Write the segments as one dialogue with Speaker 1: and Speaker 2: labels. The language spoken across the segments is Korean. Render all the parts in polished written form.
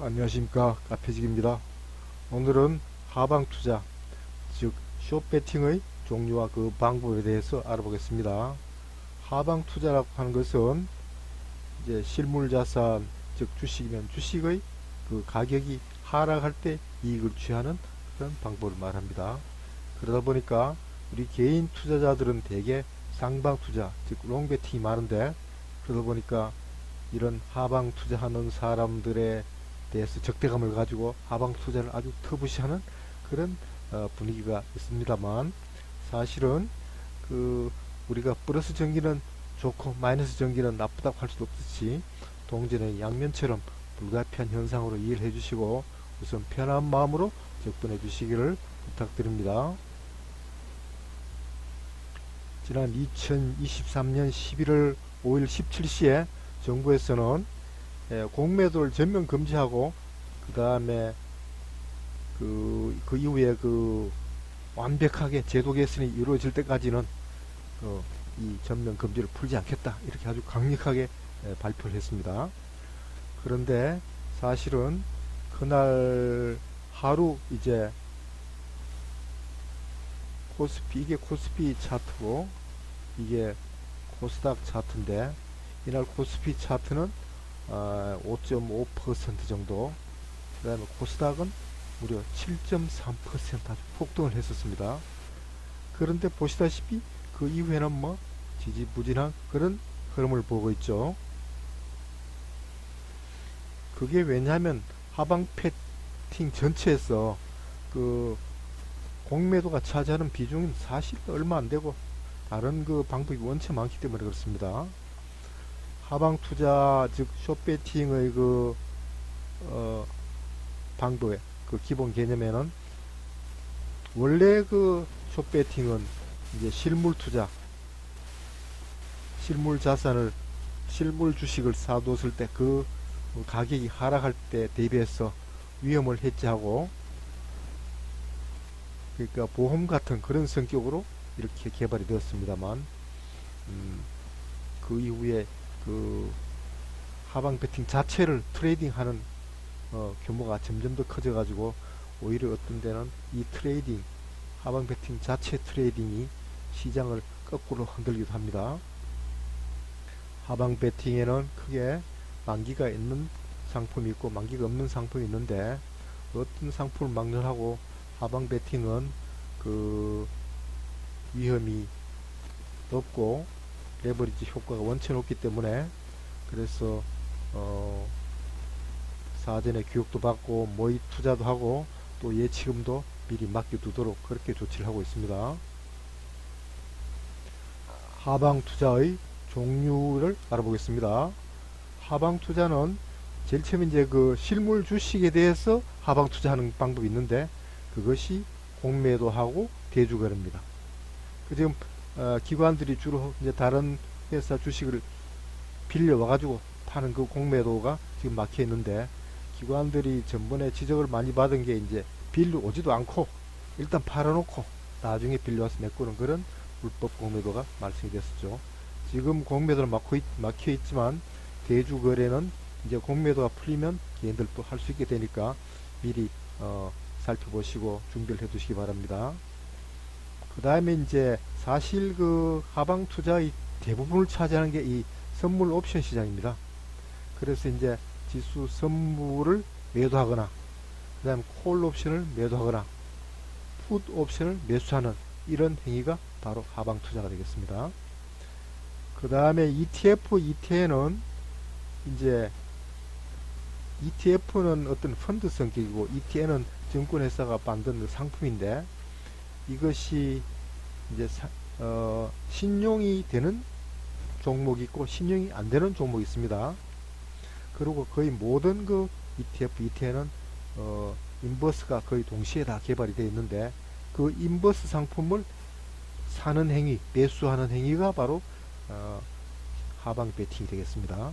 Speaker 1: 안녕하십니까, 카페직입니다. 오늘은 하방 투자, 즉 숏배팅의 종류와 그 방법에 대해서 알아보겠습니다. 하방 투자라고 하는 것은 이제 실물 자산, 즉 주식이면 주식의 그 가격이 하락할 때 이익을 취하는 그런 방법을 말합니다. 그러다 보니까 우리 개인 투자자들은 대개 상방 투자, 즉 롱배팅이 많은데, 그러다 보니까 이런 하방 투자하는 사람들의 대해서 적대감을 가지고 하방 투자를 아주 터부시하는 그런 분위기가 있습니다만, 사실은 그 우리가 플러스 전기는 좋고 마이너스 전기는 나쁘다고 할 수도 없듯이 동전의 양면처럼 불가피한 현상으로 이해를 해주시고 우선 편한 마음으로 접근해 주시기를 부탁드립니다. 지난 2023년 11월 5일 17시에 정부에서는 공매도를 전면 금지하고 그 다음에 그 이후에 완벽하게 제도 개선이 이루어질 때까지는 이 전면 금지를 풀지 않겠다, 이렇게 아주 강력하게 발표를 했습니다. 그런데 사실은 그날 하루 이제 이게 코스피 차트고 이게 코스닥 차트인데, 이날 코스피 차트는 5.5% 정도, 그 다음에 코스닥은 무려 7.3% 아주 폭등을 했었습니다. 그런데 보시다시피 그 이후에는 뭐 지지부진한 그런 흐름을 보고 있죠. 그게 왜냐하면 하방 패팅 전체에서 그 공매도가 차지하는 비중은 사실 얼마 안 되고 다른 그 방법이 원체 많기 때문에 그렇습니다. 하방 투자, 즉 숏배팅의 방법의 그 기본 개념에는, 원래 그 숏배팅은 이제 실물 투자, 실물 주식을 사두었을 때 그 가격이 하락할 때 대비해서 위험을 해지하고, 그러니까 보험 같은 그런 성격으로 이렇게 개발이 되었습니다만, 그 이후에 그 하방 배팅 자체를 트레이딩하는 규모가 점점 더 커져가지고 오히려 어떤 데는 이 트레이딩, 하방 배팅 자체 트레이딩이 시장을 거꾸로 흔들기도 합니다. 하방 배팅에는 크게 만기가 있는 상품이 있고 만기가 없는 상품이 있는데, 어떤 상품을 막론하고 하방 배팅은 그 위험이 높고 레버리지 효과가 원체 높기 때문에, 그래서 사전에 교육도 받고 모의 투자도 하고 또 예치금도 미리 맡겨두도록 그렇게 조치를 하고 있습니다. 하방 투자의 종류를 알아보겠습니다. 하방 투자는 제일 처음 이제 그 실물 주식에 대해서 하방 투자하는 방법이 있는데, 그것이 공매도하고 대주거래입니다. 지금 기관들이 주로 이제 다른 회사 주식을 빌려와가지고 파는 그 공매도가 지금 막혀 있는데, 기관들이 전번에 지적을 많이 받은 게 이제 빌려오지도 않고 일단 팔아놓고 나중에 빌려와서 메꾸는 그런 불법 공매도가 발생이 됐었죠. 지금 공매도는 막혀 있지만 대주거래는 이제 공매도가 풀리면 개인들도 할 수 있게 되니까 미리 살펴보시고 준비를 해 두시기 바랍니다. 그 다음에 이제 사실 그 하방 투자의 대부분을 차지하는 게 이 선물 옵션 시장입니다. 그래서 이제 지수 선물을 매도하거나, 그 다음 콜 옵션을 매도하거나 풋 옵션을 매수하는 이런 행위가 바로 하방 투자가 되겠습니다. 그 다음에 ETF, ETN은 이제 ETF는 어떤 펀드 성격이고 ETN은 증권회사가 만든 상품인데, 이것이 이제 신용이 되는 종목이 있고 신용이 안 되는 종목이 있습니다. 그리고 거의 모든 그 ETF, ETN은 인버스가 거의 동시에 다 개발이 되어 있는데, 그 인버스 상품을 사는 행위, 매수하는 행위가 바로 하방 배팅이 되겠습니다.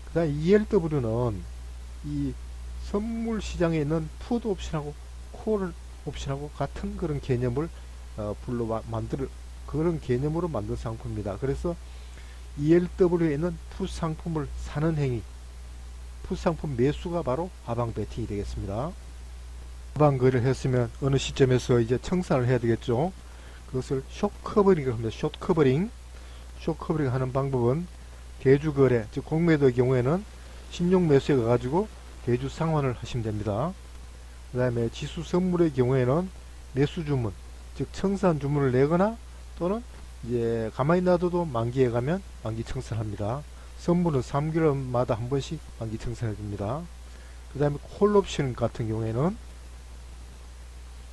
Speaker 1: 그 다음 ELW는 이 선물 시장에 있는 푸드 옵션하고 콜 옵션하고 같은 그런 개념을 그런 개념으로 만든 상품입니다. 그래서 ELW에 있는 푸 상품을 사는 행위, 풋상품 매수가 바로 하방 베팅이 되겠습니다. 하방 거래를 했으면 어느 시점에서 이제 청산을 해야 되겠죠. 그것을 숏 커버링을 합니다. 숏 커버링. 숏 커버링 하는 방법은 대주 거래, 즉 공매도의 경우에는 신용 매수에 가가지고 대주 상환을 하시면 됩니다. 그 다음에 지수 선물의 경우에는 매수 주문, 즉 청산 주문을 내거나 또는 이제 가만히 놔둬도 만기에 가면 만기 청산합니다. 선물은 3개월마다 한 번씩 만기 청산해 줍니다. 그 다음에 콜옵션 같은 경우에는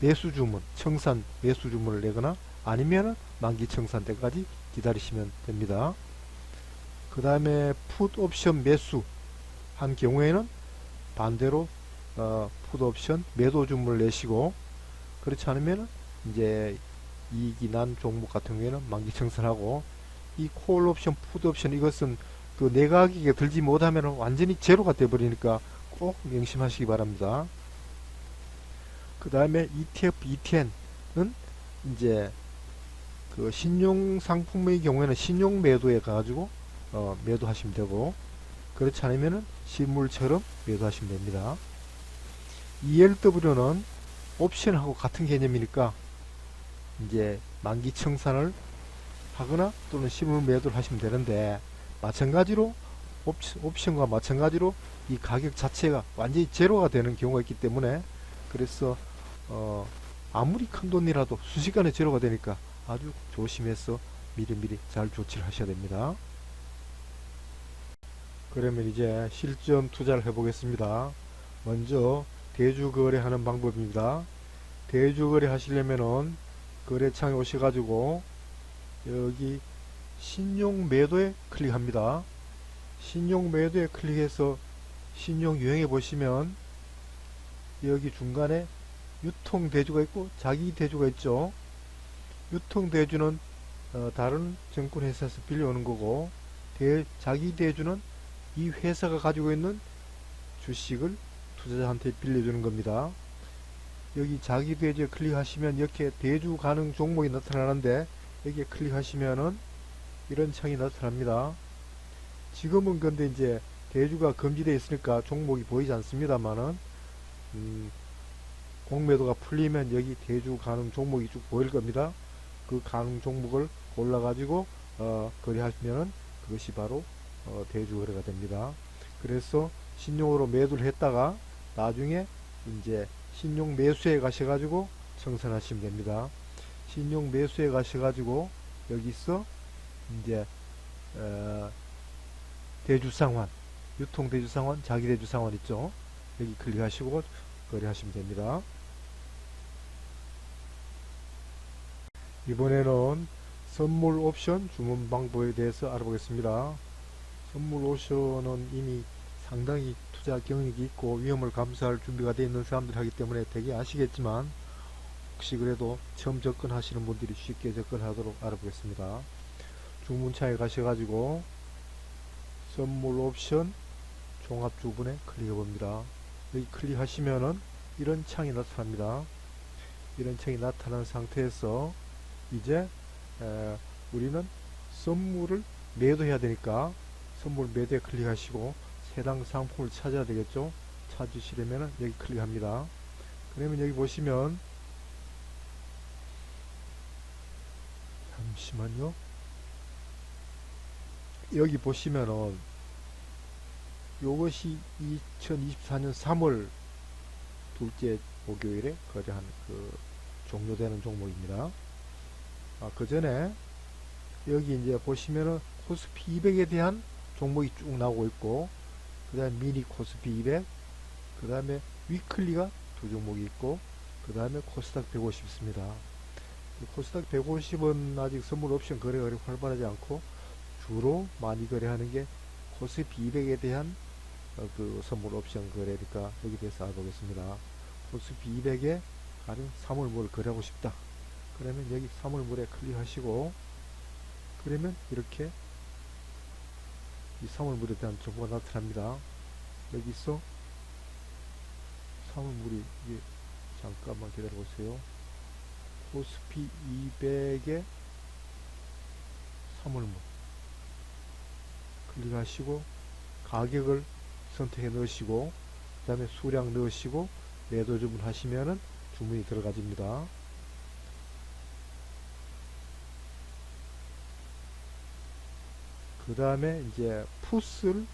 Speaker 1: 매수 주문, 청산 매수 주문을 내거나 아니면은 만기 청산 때까지 기다리시면 됩니다. 그 다음에 풋 옵션 매수 한 경우에는 반대로 풋 옵션 매도 주문을 내시고, 그렇지 않으면 이제 이익이 난 종목 같은 경우에는 만기 청산하고, 이 콜 옵션, 풋 옵션 이것은 그 내가격에 들지 못하면 완전히 제로가 돼 버리니까 꼭 명심하시기 바랍니다. 그 다음에 ETF, ETN은 이제 그 신용 상품의 경우에는 신용 매도에 가지고 매도하시면 되고, 그렇지 않으면은 실물처럼 매도하시면 됩니다. ELW는 옵션하고 같은 개념이니까 이제 만기 청산을 하거나 또는 실물 매도를 하시면 되는데, 마찬가지로 옵션과 마찬가지로 이 가격 자체가 완전히 제로가 되는 경우가 있기 때문에, 그래서 아무리 큰 돈이라도 순식간에 제로가 되니까 아주 조심해서 미리미리 잘 조치를 하셔야 됩니다. 그러면 이제 실전 투자를 해보겠습니다. 먼저 대주 거래하는 방법입니다. 대주 거래 하시려면은 거래창에 오셔가지고 여기 신용 매도에 클릭합니다. 신용 매도에 클릭해서 신용 유형에 보시면 여기 중간에 유통 대주가 있고 자기 대주가 있죠. 유통 대주는 다른 증권회사에서 빌려오는 거고, 자기 대주는 이 회사가 가지고 있는 주식을 투자자한테 빌려주는 겁니다. 여기 자기 대주에 클릭하시면 이렇게 대주 가능 종목이 나타나는데, 여기에 클릭하시면은 이런 창이 나타납니다. 지금은 근데 이제 대주가 금지되어 있으니까 종목이 보이지 않습니다만은 공매도가 풀리면 여기 대주 가능 종목이 쭉 보일 겁니다. 그 가능 종목을 골라 가지고 거래하시면은 그것이 바로 대주 거래가 됩니다. 그래서 신용으로 매도를 했다가 나중에 이제 신용 매수에 가셔가지고 청산하시면 됩니다. 신용 매수에 가셔가지고 여기서 이제 대주상환, 유통 대주상환, 자기 대주상환 있죠. 여기 클릭하시고 거래하시면 됩니다. 이번에는 선물 옵션 주문 방법에 대해서 알아보겠습니다. 선물 옵션은 이미 상당히 투자 경력이 있고 위험을 감수할 준비가 되어 있는 사람들이 하기 때문에 되게 아시겠지만, 혹시 그래도 처음 접근하시는 분들이 쉽게 접근하도록 알아보겠습니다. 주문창에 가셔가지고 선물 옵션 종합 주문에 클릭해 봅니다. 여기 클릭하시면은 이런 창이 나타납니다. 이런 창이 나타난 상태에서 이제 우리는 선물을 매도해야 되니까 선물 매도에 클릭하시고 해당 상품을 찾아야 되겠죠. 찾으시려면 여기 클릭합니다. 그러면 여기 보시면, 잠시만요. 여기 보시면은 요것이 2024년 3월 둘째 목요일에 거래한 종료되는 종목입니다. 그 전에 여기 이제 보시면은 코스피 200에 대한 종목이 쭉 나오고 있고, 그 다음에 미니 코스피 200, 그 다음에 위클리가 두 종목이 있고, 그 다음에 코스닥 150 있습니다. 코스닥 150은 아직 선물 옵션 거래가 활발하지 않고 주로 많이 거래하는 게 코스피 200에 대한 그 선물 옵션 거래니까 여기 대해서 알아보겠습니다. 코스피 200에 가령 3월물 거래하고 싶다. 그러면 여기 3월물에 클릭하시고, 그러면 이렇게 이 3월물에 대한 정보가 나타납니다. 여기서 3월물이 이게 잠깐만 기다려보세요. 코스피 200에 3월물 클릭하시고 가격을 선택해 넣으시고 그 다음에 수량 넣으시고 매도 주문하시면은 주문이 들어가집니다. 그 다음에 이제 풋을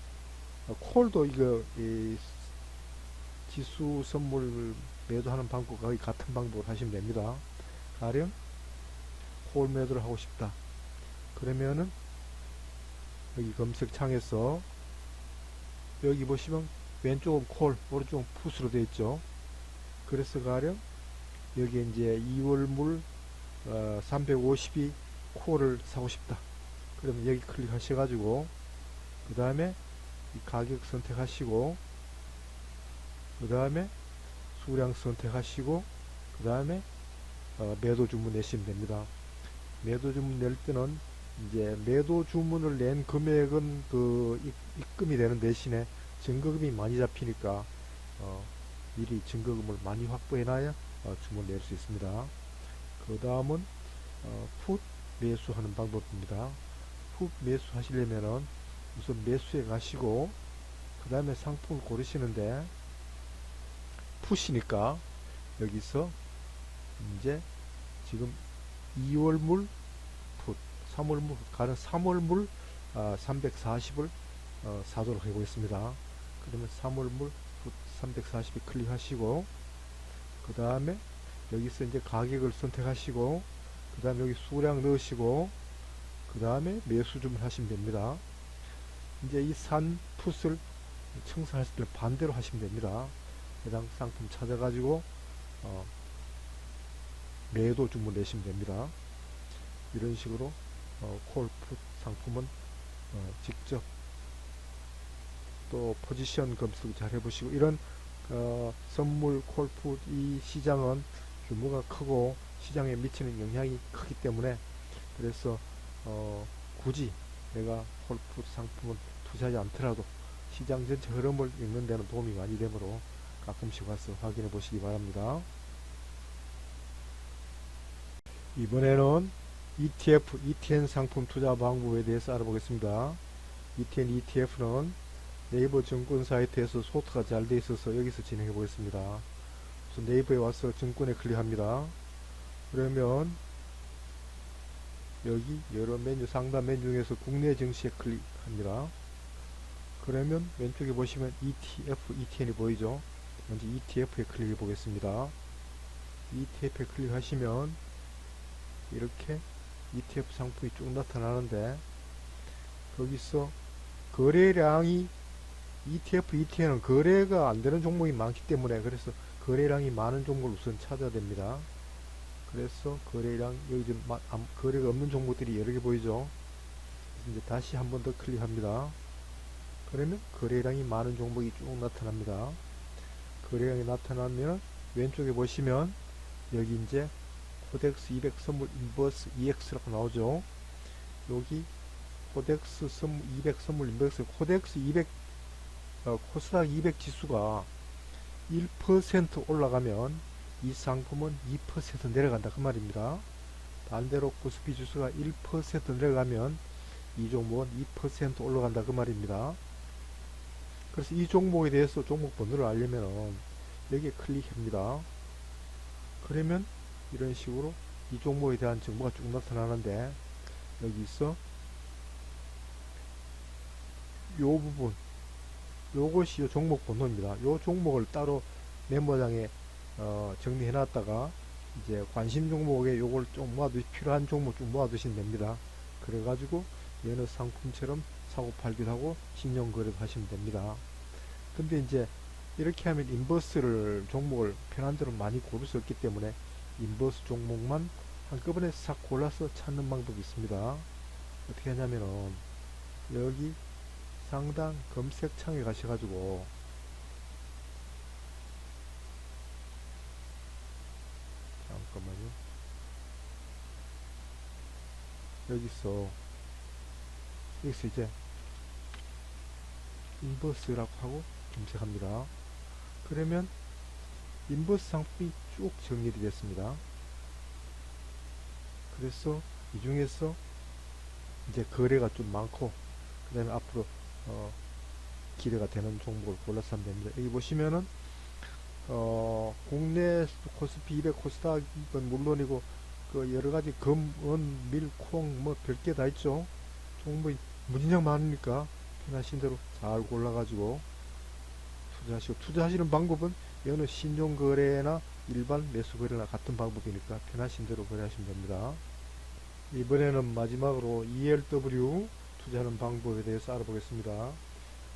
Speaker 1: 콜도 이거 이 지수 선물 매도하는 방법과 거의 같은 방법을 하시면 됩니다. 가령 콜 매도를 하고 싶다. 그러면은 여기 검색창에서 여기 보시면 왼쪽은 콜, 오른쪽은 풋으로 되어 있죠. 그래서 가령 여기 이제 2월물 352 콜을 사고 싶다. 그러면 여기 클릭하셔가지고 그 다음에 이 가격 선택하시고 그 다음에 수량 선택하시고 그 다음에 매도 주문 내시면 됩니다. 매도 주문 낼 때는 이제 매도 주문을 낸 금액은 그 입금이 되는 대신에 증거금이 많이 잡히니까 미리 증거금을 많이 확보해 놔야 주문 낼 수 있습니다. 그 다음은 풋 매수하는 방법입니다. 풋 매수 하시려면은 우선 매수에 가시고 그 다음에 상품을 고르시는데 풋이니까 여기서 이제 지금 2월물 풋, 3월물 가는 3월물 340을 사도록 해보겠습니다. 그러면 3월물 풋 340에 클릭하시고 그 다음에 여기서 이제 가격을 선택하시고 그 다음에 여기 수량 넣으시고 그 다음에 매수 주문하시면 됩니다. 이제 이 산 풋을 청산하실 때 반대로 하시면 됩니다. 해당 상품 찾아가지고 매도 주문 내시면 됩니다. 이런 식으로 콜풋 상품은 직접 또 포지션 검색 잘 해보시고 이런 선물 콜풋 이 시장은 규모가 크고 시장에 미치는 영향이 크기 때문에 그래서 굳이 내가 콜풋 상품은 투자하지 않더라도 시장 전체 흐름을 읽는 데는 도움이 많이 되므로 가끔씩 와서 확인해 보시기 바랍니다. 이번에는 ETF, ETN 상품 투자 방법에 대해서 알아보겠습니다. ETN, ETF는 네이버 증권 사이트에서 소트가 잘 되어 있어서 여기서 진행해 보겠습니다. 우선 네이버에 와서 증권에 클릭합니다. 그러면 여기 여러 메뉴 상단 메뉴 중에서 국내 증시에 클릭합니다. 그러면 왼쪽에 보시면 ETF, ETN이 보이죠? 먼저 ETF에 클릭해 보겠습니다. ETF에 클릭하시면 이렇게 ETF 상품이 쭉 나타나는데 거기서 거래량이 ETF, ETN은 거래가 안 되는 종목이 많기 때문에 그래서 거래량이 많은 종목을 우선 찾아야 됩니다. 그래서 거래량 여기 지금 거래가 없는 종목들이 여러 개 보이죠? 이제 다시 한 번 더 클릭합니다. 그러면 거래량이 많은 종목이 쭉 나타납니다. 거래량이 나타나면 왼쪽에 보시면 여기 이제 코덱스 200 선물 인버스 EX라고 나오죠. 여기 코덱스 200 선물 인버스 코덱스 200 코스닥 200 지수가 1% 올라가면 이 상품은 2% 내려간다 그 말입니다. 반대로 코스피 지수가 1% 내려가면 이 종목은 2% 올라간다 그 말입니다. 그래서 이 종목에 대해서 종목 번호를 알려면 여기에 클릭합니다. 그러면 이런 식으로 이 종목에 대한 정보가 쭉 나타나는데 여기서 요 부분 요것이 요 종목 번호입니다. 요 종목을 따로 메모장에 정리해 놨다가 이제 관심 종목에 요걸 좀 필요한 종목 좀 모아두시면 됩니다. 그래가지고 여느 상품처럼 사고 팔기도 하고 신용거래도 하시면 됩니다. 근데 이제 이렇게 하면 인버스를 종목을 편한대로 많이 고를 수 없기 때문에 인버스 종목만 한꺼번에 싹 골라서 찾는 방법이 있습니다. 어떻게 하냐면은 여기 상단 검색창에 가셔가지고 잠깐만요. 여기서 이제 인버스라고 하고 검색합니다. 그러면 인버스 상품이 쭉 정리되어 있습니다. 그래서 이 중에서 이제 거래가 좀 많고 그 다음에 앞으로 기대가 되는 종목을 골라서 하면 됩니다. 여기 보시면은 국내 코스피 200 코스닥은 물론이고 그 여러 가지 금, 은, 밀, 콩 뭐 별게 다 있죠. 종목이 무진장 많으니까 편하신 대로 잘 골라가지고 투자하시고, 투자하시는 방법은 여느 신용거래나 일반 매수거래나 같은 방법이니까 편하신 대로 거래하시면 됩니다. 이번에는 마지막으로 ELW 투자하는 방법에 대해서 알아보겠습니다.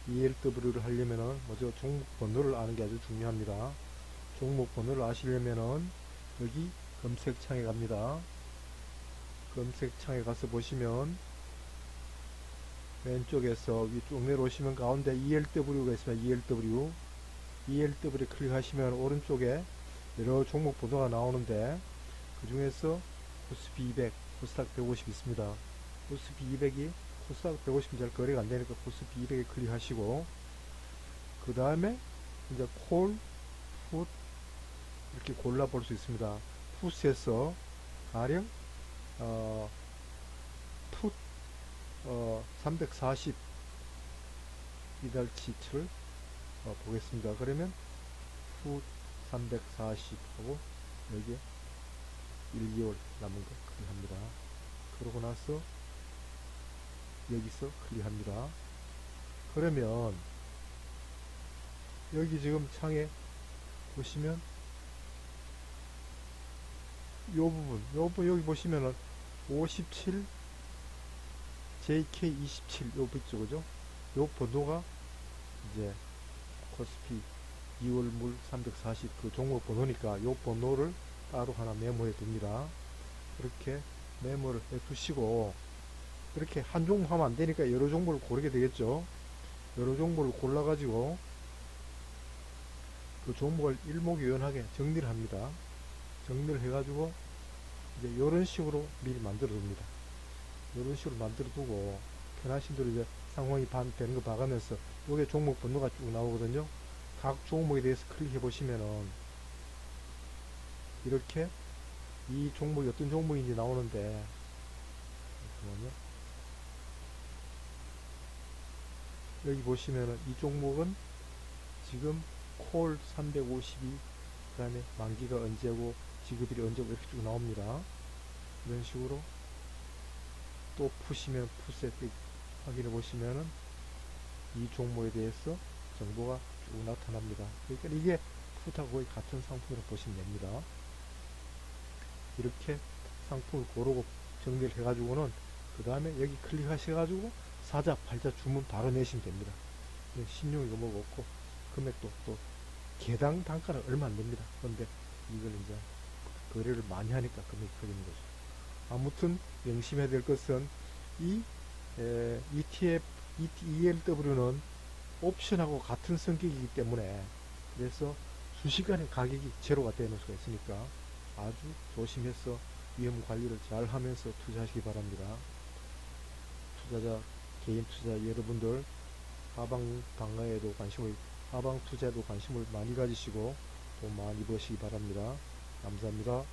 Speaker 1: ELW를 하려면은 먼저 종목 번호를 아는 게 아주 중요합니다. 종목 번호를 아시려면은 여기 검색창에 갑니다. 검색창에 가서 보시면 왼쪽에서 위쪽 내려오시면 가운데 ELW가 있습니다. ELW. ELW를 클릭하시면 오른쪽에 여러 종목 번호가 나오는데 그 중에서 코스피 200, 코스닥 150 있습니다. 코스피 200이 코스닥 150이 잘 거래가 안 되니까 코스피 200에 클릭하시고, 그 다음에 이제 콜, 풋 이렇게 골라 볼 수 있습니다. 풋에서 가령 풋 340 이달치를 보겠습니다. 그러면 풋 340 하고 여기에 1, 2월 남은 거 클릭합니다. 그러고 나서 여기서 클릭합니다. 그러면 여기 지금 창에 보시면 요 부분 여기 보시면은 57 JK27 요 있죠, 그죠? 요 번호가 이제 코스피 2월물 340 그 종목 번호니까 요 번호를 따로 하나 메모해 둡니다. 이렇게 메모를 해 두시고, 이렇게 한 종목 하면 안 되니까 여러 종목을 고르게 되겠죠. 여러 종목을 골라 가지고 그 종목을 일목요연하게 정리를 합니다. 정리를 해 가지고 이제 요런 식으로 미리 만들어 둡니다. 요런 식으로 만들어 두고 편하신 대로 이제 상황이 되는 거 봐가면서 요게 종목 번호가 쭉 나오거든요. 각 종목에 대해서 클릭해 보시면은 이렇게 이 종목이 어떤 종목인지 나오는데, 잠깐만요. 여기 보시면은 이 종목은 지금 콜 352, 그 다음에 만기가 언제고 지급일이 언제고 이렇게 쭉 나옵니다. 이런 식으로 또 푸시면 풋에 확인해 보시면은 이 종목에 대해서 정보가 쭉 나타납니다. 그러니까 이게 풋하고 거의 같은 상품으로 보시면 됩니다. 이렇게 상품을 고르고 정리를 해가지고는 그 다음에 여기 클릭하셔가지고 사자, 팔자, 주문 바로 내시면 됩니다. 신용이 뭐가 없고 금액도 또 개당 단가는 얼마 안 됩니다. 그런데 이걸 이제 거래를 많이 하니까 금액이 커지는 거죠. 아무튼 명심해야 될 것은 이 ETF, ELW는 옵션하고 같은 성격이기 때문에, 그래서 순식간에 가격이 제로가 되는 수가 있으니까 아주 조심해서 위험 관리를 잘 하면서 투자하시기 바랍니다. 투자자, 개인 투자 여러분들 하방 방어에도 하방 투자에도 관심을 많이 가지시고 돈 많이 버시기 바랍니다. 감사합니다.